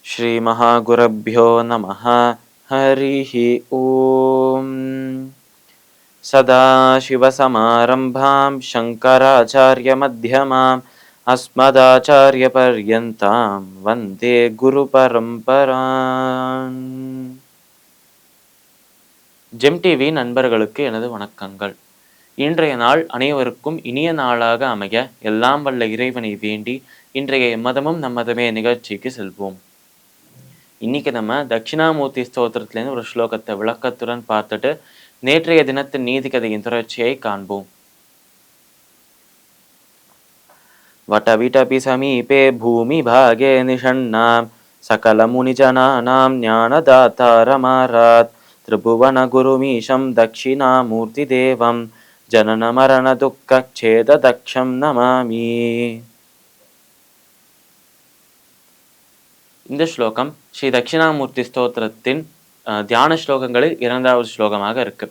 श्रीमहागुरुभ्यो नमः। हरिः ॐ। सदाशिवसमारम्भां शङ्कराचार्यमध्यमाम् अस्मदाचार्यपर्यन्तां वन्दे குருபரம்பரான். ஜெம் டிவி நண்பர்களுக்கு எனது வணக்கங்கள். இன்றைய நாள் அனைவருக்கும் இனிய நாளாக அமைய எல்லாம் வல்ல இறைவனை வேண்டி இன்றைய மதமும் நம்மதமே நிகழ்ச்சிக்கு செல்வோம். இன்னைக்கு நம்ம தட்சிணாமூர்த்தி ஸ்தோத்திரத்திலேருந்து ஒரு ஸ்லோகத்தை விளக்கத்துடன் பார்த்துட்டு நேற்றைய தினத்தின் நீதி கதையின் தொடர்ச்சியை காண்போம். வடவிடபி சமீபே பூமி பாகே நிஷண்ணாம் சகல முனிஜனானாம் ஞானதாத்தாரமாராத் திரிபுவன குருமீஷம் தட்சிணாமூர்த்தி தேவம் ஜனன மரண துக்க சேத தக்ஷம் நமாமி. இந்த ஸ்லோகம் ஸ்ரீ தட்சிணாமூர்த்தி ஸ்தோத்திரத்தின் தியான ஸ்லோகங்களில் 2வது ஸ்லோகமாக இருக்கு.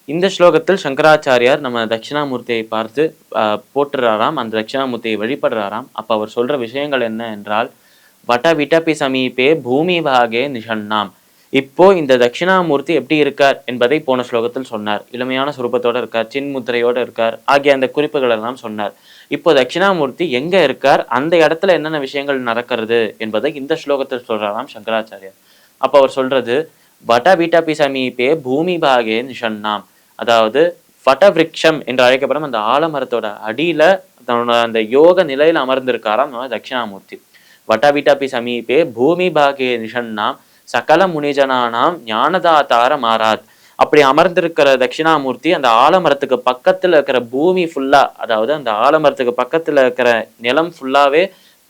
இந்த ஸ்லோகத்தில் சங்கராச்சாரியார் நம்ம தட்சிணாமூர்த்தியை பார்த்து போற்றுறாராம், அந்த தட்சிணாமூர்த்தியை வழிபடுறாராம். அப்ப அவர் சொல்ற விஷயங்கள் என்ன என்றால், வட விட்டபி சமீபே பூமி பாகே நிஷண்ணாம். இப்போ இந்த தட்சிணாமூர்த்தி எப்படி இருக்கார் என்பதை போன ஸ்லோகத்தில் சொன்னார். இளமையான சுரூபத்தோட இருக்கார், சின்முத்திரையோட இருக்கார் ஆகிய அந்த குறிப்புகள் எல்லாம் சொன்னார். இப்போ தட்சிணாமூர்த்தி எங்க இருக்கார், அந்த இடத்துல என்னென்ன விஷயங்கள் நடக்கிறது என்பதை இந்த ஸ்லோகத்தில் சொல்றாராம் சங்கராச்சாரியார். அப்ப அவர் சொல்றது, வட விட்டபி சமீபே பூமி பாகே நிஷண்ணாம். அதாவது வடவிருட்சம் என்று அழைக்கப்படும் அந்த ஆலமரத்தோட அடியில தன்னோட அந்த யோக நிலையில அமர்ந்திருக்காராம் நம்ம தட்சிணாமூர்த்தி. வடவிட்டபி சமீபே பூமி பாகே நிஷண்ணாம் சகல முனிஜனானாம் ஞானதாத்தார மாறாத். அப்படி அமர்ந்திருக்கிற தட்சிணாமூர்த்தி அந்த ஆலமரத்துக்கு பக்கத்துல இருக்கிற பூமி ஃபுல்லா, அதாவது அந்த ஆலமரத்துக்கு பக்கத்துல இருக்கிற நிலம் ஃபுல்லாவே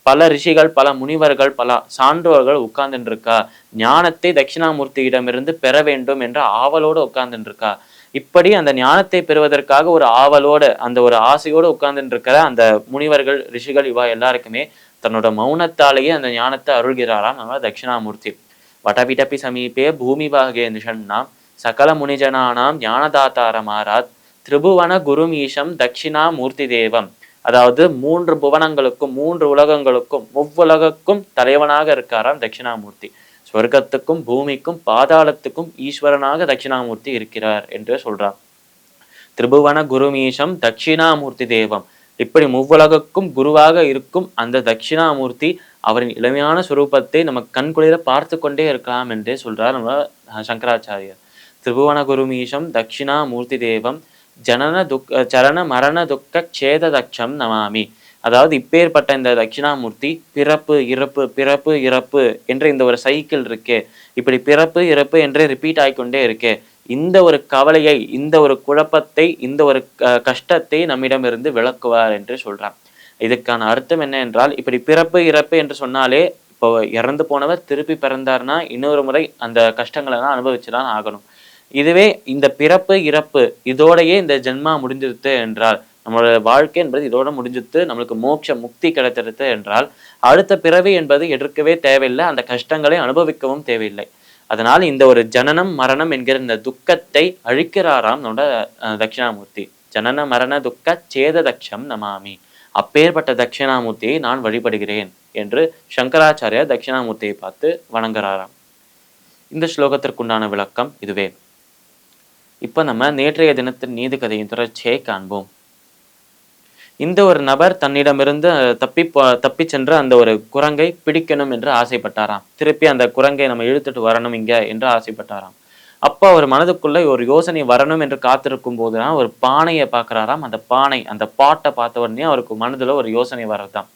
பல ரிஷிகள், பல முனிவர்கள், பல சான்றோர்கள் உட்கார்ந்துட்டு இருக்கா. ஞானத்தை தட்சிணாமூர்த்தியிடமிருந்து பெற வேண்டும் என்ற ஆவலோடு உட்கார்ந்துட்டு இருக்கா. இப்படி அந்த ஞானத்தை பெறுவதற்காக ஒரு ஆவலோடு, அந்த ஒரு ஆசையோடு உட்கார்ந்துட்டு இருக்கிற அந்த முனிவர்கள், ரிஷிகள் இவா எல்லாருக்குமே தன்னோட மௌனத்தாலேயே அந்த ஞானத்தை அருள்கிறாராம் நம்ம தட்சிணாமூர்த்தி. வடவிடபி சமீபே பூமி பாகே நிஷண்ணாம் சகல முனிஜனானாம் ஞானதாத்தாரமாராத் திரிபுவன குருமீஷம் தட்சிணாமூர்த்தி தேவம். அதாவது 3 புவனங்களுக்கும் 3 உலகங்களுக்கும் முவ்வுலகுக்கும் தலைவனாக இருக்காராம் தட்சிணாமூர்த்தி. ஸ்வர்க்கத்துக்கும் பூமிக்கும் பாதாளத்துக்கும் ஈஸ்வரனாக தட்சிணாமூர்த்தி இருக்கிறார் என்று சொல்றார். திரிபுவன குருமீஷம் தட்சிணாமூர்த்தி தேவம். இப்படி முவ்வுலகுக்கும் குருவாக இருக்கும் அந்த தட்சிணாமூர்த்தி அவரின் இளமையான சுரூபத்தை நம்ம கண்குளிர பார்த்து கொண்டே இருக்கலாம் என்றே சொல்றார் நம்ம சங்கராச்சாரியர். திரிபுவன குருமீஷம் தட்சிணாமூர்த்தி தேவம் ஜனன சரண மரண துக்க சேத தக்ஷம் நமாமி. அதாவது இப்பேற்பட்ட இந்த தட்சிணாமூர்த்தி பிறப்பு இறப்பு பிறப்பு இறப்பு என்ற இந்த ஒரு சைக்கிள் இருக்கே, இப்படி பிறப்பு இறப்பு என்றே ரிப்பீட் ஆகிக்கொண்டே இருக்கே, இந்த ஒரு கவலையை, இந்த ஒரு குழப்பத்தை, இந்த ஒரு கஷ்டத்தை நம்மிடமிருந்து விளக்குவார் என்று சொல்றார். இதுக்கான அர்த்தம் என்ன என்றால், இப்படி பிறப்பு இறப்பு என்று சொன்னாலே, இப்போ இறந்து போனவர் திருப்பி பிறந்தார்னா இன்னொரு முறை அந்த கஷ்டங்களை எல்லாம் அனுபவிச்சுதான் ஆகணும். இதுவே இந்த பிறப்பு இறப்பு இதோடையே இந்த ஜென்மா முடிஞ்சிருது என்றால், நம்மளோட வாழ்க்கை என்பது இதோட முடிஞ்சிருது, நம்மளுக்கு மோட்ச முக்தி கிடைத்திருது என்றால், அடுத்த பிறவி என்பது எடுக்கவே தேவையில்லை, அந்த கஷ்டங்களை அனுபவிக்கவும் தேவையில்லை. அதனால் இந்த ஒரு ஜனனம் மரணம் என்கிற இந்த துக்கத்தை அழிக்கிறாராம் நம்மோட தட்சிணாமூர்த்தி. ஜனன மரண துக்க சேத தக்ஷம் நமாமி. அப்பேற்பட்ட தட்சிணாமூர்த்தியை நான் வழிபடுகிறேன் என்று சங்கராச்சாரியார் தட்சிணாமூர்த்தியை பார்த்து வணங்குறாராம். இந்த ஸ்லோகத்திற்குண்டான விளக்கம் இதுவே. இப்ப நம்ம நேற்றைய தினத்தின் நீதி கதையின் தொடர்ச்சியை காண்போம். இந்த ஒரு நபர் தன்னிடமிருந்து தப்பி சென்ற அந்த ஒரு குரங்கை பிடிக்கணும் என்று ஆசைப்பட்டாராம். திருப்பி அந்த குரங்கை நம்ம இழுத்துட்டு வரணும் இங்க என்று ஆசைப்பட்டாராம். அப்போ அவர் மனதுக்குள்ள ஒரு யோசனை வரணும் என்று காத்திருக்கும் போதுதான் ஒரு பானையை பார்க்கிறாராம். அந்த பானை, அந்த பாட்டை பார்த்த உடனே அவருக்கு மனதுல ஒரு யோசனை வர்றதுதான்.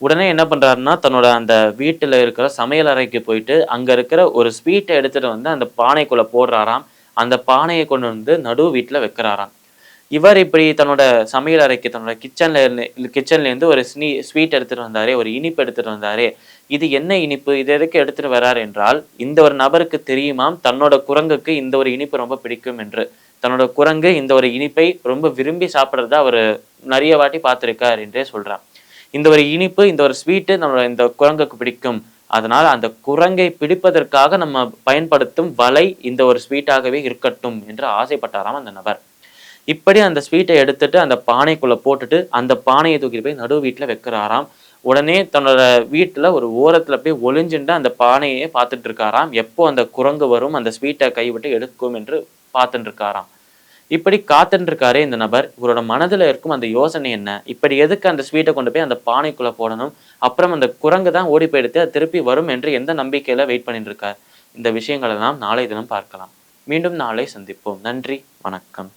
உடனே என்ன பண்றாருன்னா, தன்னோட அந்த வீட்டுல இருக்கிற சமையல் அறைக்கு போயிட்டு அங்க இருக்கிற ஒரு ஸ்வீட்டை எடுத்துட்டு வந்து அந்த பானைக்குள்ள போடுறாராம். அந்த பானையை கொண்டு வந்து நடு வீட்டுல வைக்கிறாராம். இவர் இப்படி தன்னோட சமையல் அறைக்கு, தன்னோட கிச்சன்ல இருந்து ஒரு ஸ்வீட் எடுத்துட்டு வந்தாரே, ஒரு இனிப்பு எடுத்துட்டு வந்தாரே, இது என்ன இனிப்பு, இது எதுக்கு எடுத்துட்டு வர்றார் என்றால், இந்த ஒரு நபருக்கு தெரியுமாம் தன்னோட குரங்குக்கு இந்த ஒரு இனிப்பு ரொம்ப பிடிக்கும் என்று. தன்னோட குரங்கு இந்த ஒரு இனிப்பை ரொம்ப விரும்பி சாப்பிட்றத அவர் நிறைய வாட்டி பார்த்திருக்கார் என்றே சொல்றார். இந்த ஒரு இனிப்பு, இந்த ஒரு ஸ்வீட்டு நம்மளோட இந்த குரங்குக்கு பிடிக்கும், அதனால அந்த குரங்கை பிடிப்பதற்காக நம்ம பயன்படுத்தும் வலை இந்த ஒரு ஸ்வீட்டாகவே இருக்கட்டும் என்று ஆசைப்பட்டாராம் அந்த நபர். இப்படி அந்த ஸ்வீட்டை எடுத்துட்டு அந்த பானைக்குள்ள போட்டுட்டு அந்த பானையை தூக்கிட்டு போய் நடு வீட்டுல வைக்கிறாராம். உடனே தன்னோட வீட்டுல ஒரு ஓரத்துல போய் ஒளிஞ்சுண்டு அந்த பானையே பார்த்துட்டு இருக்காராம். எப்போ அந்த குரங்கு வரும் அந்த ஸ்வீட்டை கைவிட்டு எடுக்கும் என்று பார்த்துட்டு இருக்காராம். இப்படி காத்துட்டு இருக்காரே இந்த நபர், இவரோட மனதுல இருக்கும் அந்த யோசனை என்ன? இப்படி எதுக்கு அந்த ஸ்வீட்டை கொண்டு போய் அந்த பானைக்குள்ள போடணும்? அப்புறம் அந்த குரங்கு தான் ஓடி போயிடுத்து அது திருப்பி வரும் என்று எந்த நம்பிக்கையில வெயிட் பண்ணிட்டு இருக்கார்? இந்த விஷயங்கள் எல்லாம் நாளை தினம் பார்க்கலாம். மீண்டும் நாளை சந்திப்போம். நன்றி, வணக்கம்.